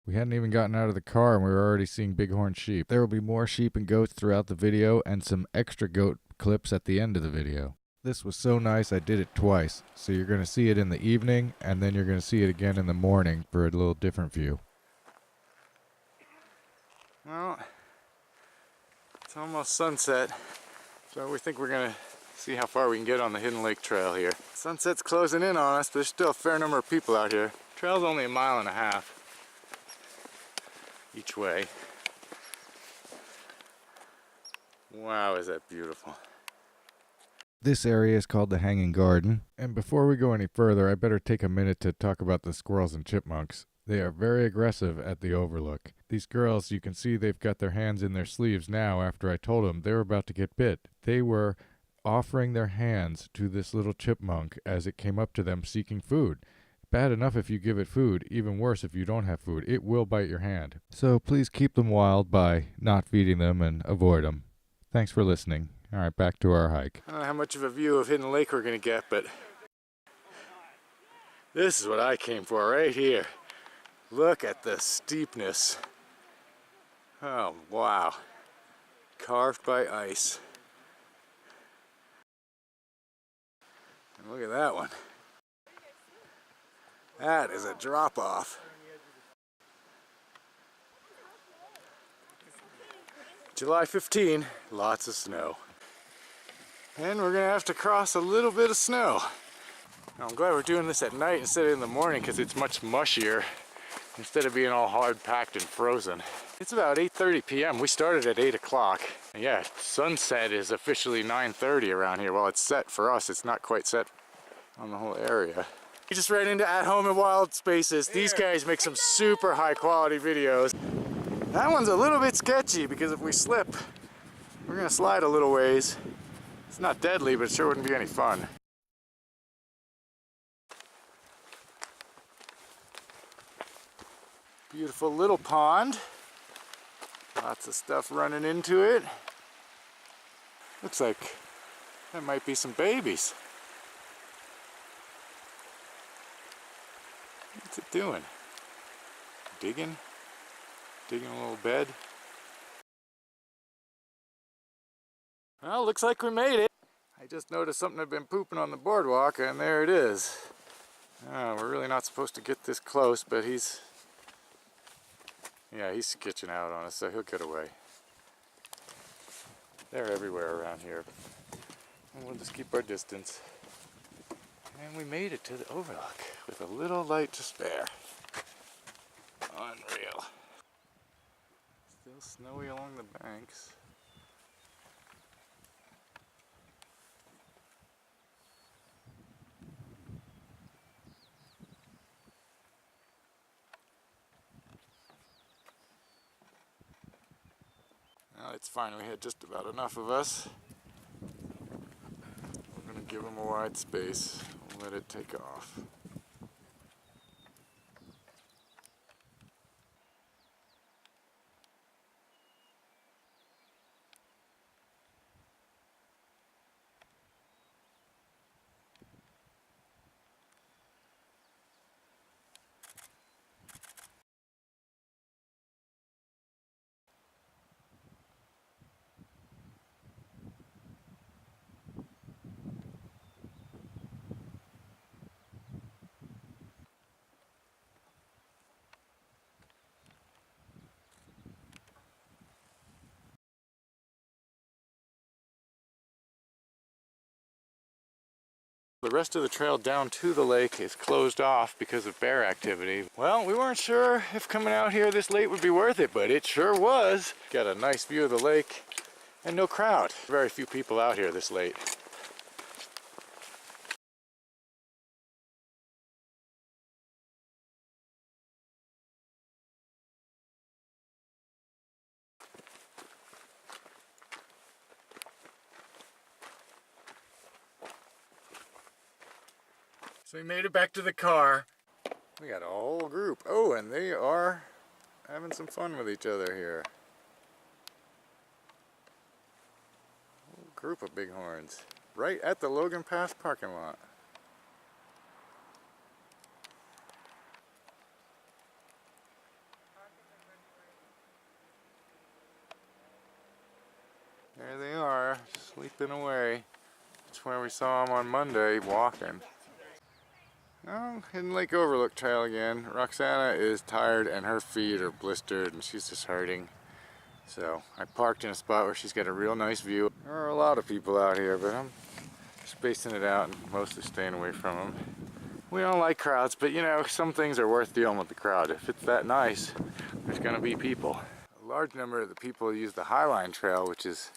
We hadn't even gotten out of the car and we were already seeing bighorn sheep. There will be more sheep and goats throughout the video and some extra goat clips at the end of the video. This was so nice I did it twice. So you're going to see it in the evening and then you're going to see it again in the morning for a little different view. Well, it's almost sunset, so we think we're going to see how far we can get on the Hidden Lake Trail here. Sunset's closing in on us, but there's still a fair number of people out here. The trail's only 1.5 miles each way. Wow, is that beautiful. This area is called the Hanging Garden. And before we go any further, I better take a minute to talk about the squirrels and chipmunks. They are very aggressive at the Overlook. These girls, you can see they've got their hands in their sleeves now after I told them they were about to get bit. They were offering their hands to this little chipmunk as it came up to them seeking food. Bad enough if you give it food, even worse if you don't have food. It will bite your hand. So please keep them wild by not feeding them and avoid them. Thanks for listening. All right, back to our hike. I don't know how much of a view of Hidden Lake we're going to get, but this is what I came for right here. Look at the steepness. Oh, wow. Carved by ice. And look at that one. That is a drop-off. July 15, lots of snow. And we're gonna have to cross a little bit of snow. I'm glad we're doing this at night instead of in the morning because it's much mushier instead of being all hard packed and frozen. It's about 8:30 p.m. We started at 8 o'clock. Yeah, sunset is officially 9:30 around here. Well, it's set for us. It's not quite set on the whole area. We just ran into At Home in Wild Spaces. These guys make some super high quality videos. That one's a little bit sketchy because if we slip, we're gonna slide a little ways. It's not deadly, but it sure wouldn't be any fun. Beautiful little pond. Lots of stuff running into it. Looks like that might be some babies. What's it doing? Digging? Digging a little bed? Well, looks like we made it. I just noticed something had been pooping on the boardwalk, and there it is. We're really not supposed to get this close, but he's sketching out on us, so he'll get away. They're everywhere around here. And we'll just keep our distance. And we made it to the Overlook with a little light to spare. Unreal. Still snowy along the banks. Well, it's fine, we had just about enough of us. We're going to give them a wide space and let it take off. The rest of the trail down to the lake is closed off because of bear activity. Well, we weren't sure if coming out here this late would be worth it, but it sure was. Got a nice view of the lake and no crowd. Very few people out here this late. So we made it back to the car. We got a whole group. Oh, and they are having some fun with each other here. A whole group of bighorns right at the Logan Pass parking lot. been away. That's where we saw him on Monday walking. Oh, Hidden Lake Overlook Trail again. Roxana is tired and her feet are blistered and she's just hurting. So I parked in a spot where she's got a real nice view. There are a lot of people out here, but I'm spacing it out and mostly staying away from them. We don't like crowds, but you know, some things are worth dealing with the crowd. If it's that nice, there's gonna be people. A large number of the people use the Highline Trail, which is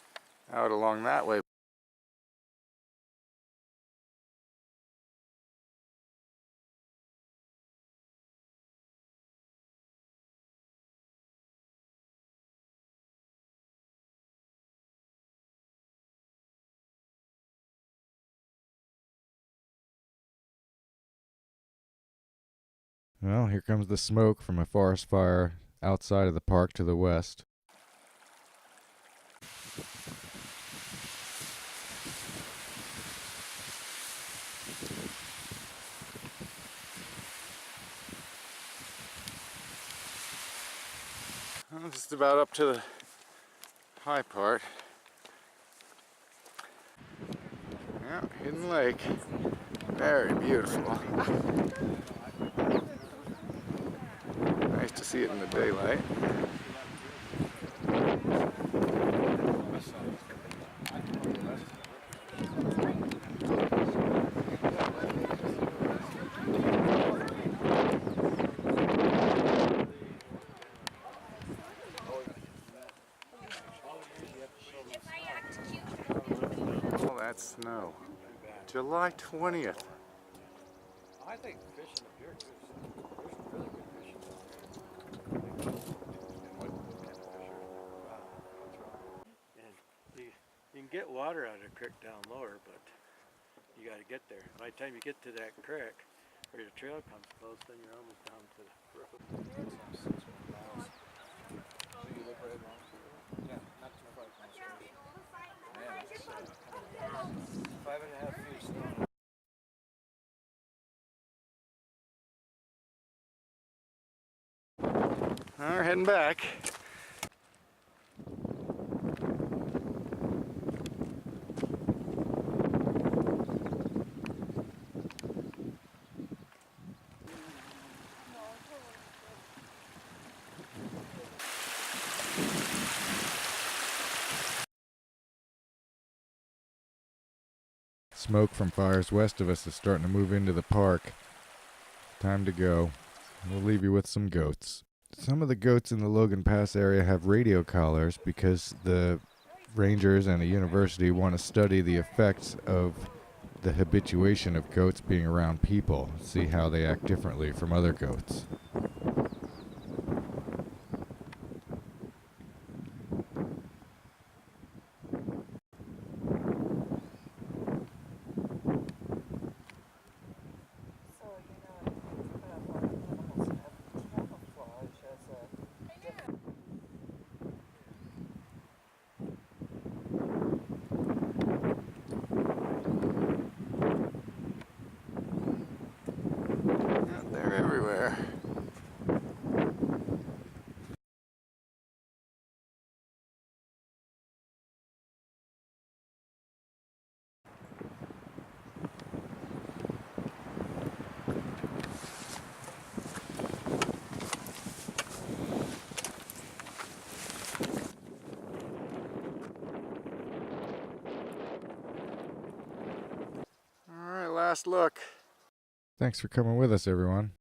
out along that way. Well, here comes the smoke from a forest fire outside of the park to the west. Well, just about up to the high part. Yeah, Hidden Lake. Very beautiful. Nice to see it in the daylight. All that snow. July 20th. I think fishing up here, there's some really good fishing down there. And what kind of fish are there? Wow, that's right. And you can get water out of the creek down lower, but you got to get there. By the time you get to that creek, where your trail comes close, then you're almost down to the roof. So you live right along here? Yeah, not too far from the street. Man, it's 5.5 feet of snow. Well, we're heading back. Smoke from fires west of us is starting to move into the park. Time to go. We'll leave you with some goats. Some of the goats in the Logan Pass area have radio collars because the rangers and a university want to study the effects of the habituation of goats being around people, see how they act differently from other goats. They're everywhere. All right, last look. Thanks for coming with us, everyone.